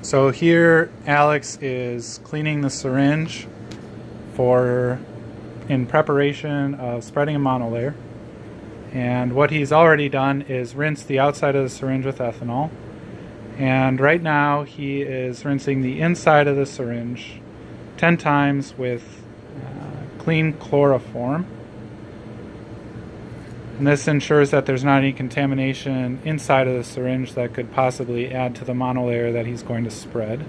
So here Alex is cleaning the syringe in preparation of spreading a monolayer. And what he's already done is rinse the outside of the syringe with ethanol. And right now he is rinsing the inside of the syringe 10 times with clean chloroform. And this ensures that there's not any contamination inside of the syringe that could possibly add to the monolayer that he's going to spread.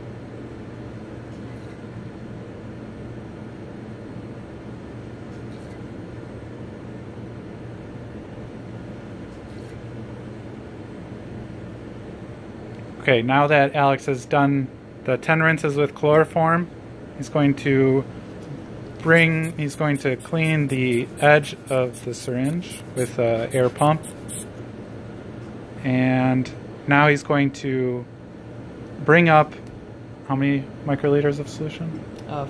Okay, now that Alex has done the 10 rinses with chloroform, he's going to clean the edge of the syringe with an air pump. And now he's going to bring up how many microliters of solution?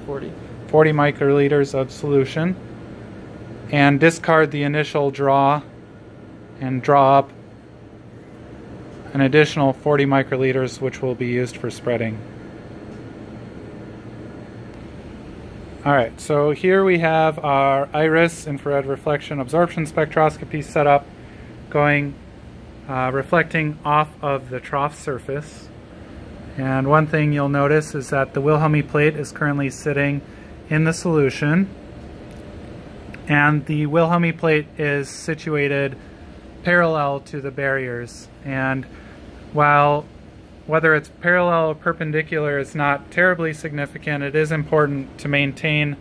40. 40 microliters of solution, and discard the initial draw and draw up an additional 40 microliters, which will be used for spreading. Alright, so here we have our iris infrared reflection absorption spectroscopy set up, reflecting off of the trough surface. And one thing you'll notice is that the Wilhelmy plate is currently sitting in the solution, and the Wilhelmy plate is situated parallel to the barriers. And while whether it's parallel or perpendicular is not terribly significant, it is important to maintain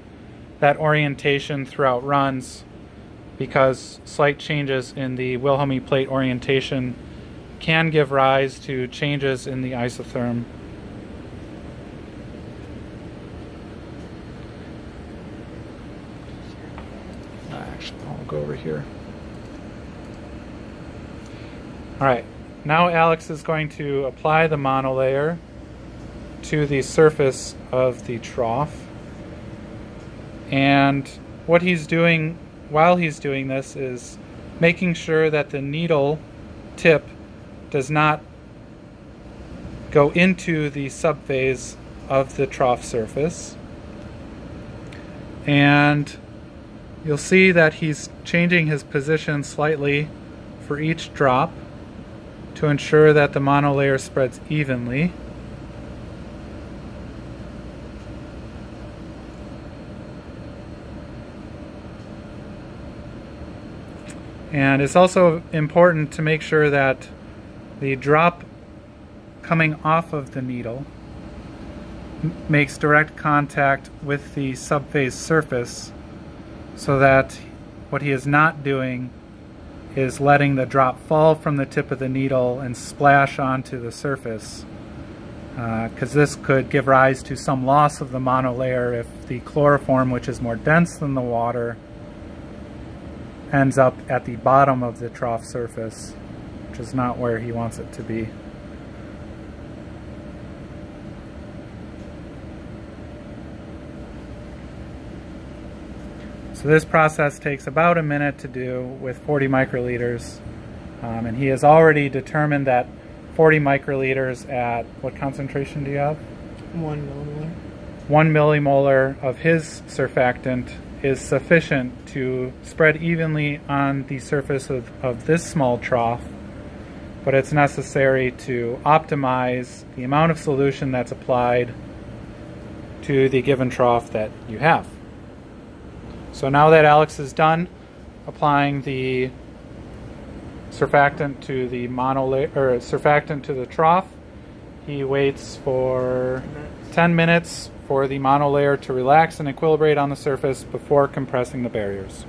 that orientation throughout runs, because slight changes in the Wilhelmy plate orientation can give rise to changes in the isotherm. Actually, I'll go over here. Alright, now Alex is going to apply the monolayer to the surface of the trough. And what he's doing while he's doing this is making sure that the needle tip does not go into the subphase of the trough surface. And you'll see that he's changing his position slightly for each drop to ensure that the monolayer spreads evenly. And it's also important to make sure that the drop coming off of the needle makes direct contact with the subphase surface, so that what he is not doing is letting the drop fall from the tip of the needle and splash onto the surface, because this could give rise to some loss of the monolayer if the chloroform, which is more dense than the water, ends up at the bottom of the trough surface, which is not where he wants it to be. So this process takes about a minute to do with 40 microliters, and he has already determined that 40 microliters at, what concentration do you have? 1 millimolar. 1 millimolar of his surfactant is sufficient to spread evenly on the surface of this small trough, but it's necessary to optimize the amount of solution that's applied to the given trough that you have. So now that Alex is done applying the surfactant to the monolayer, or surfactant to the trough, he waits for 10 minutes for the monolayer to relax and equilibrate on the surface before compressing the barriers.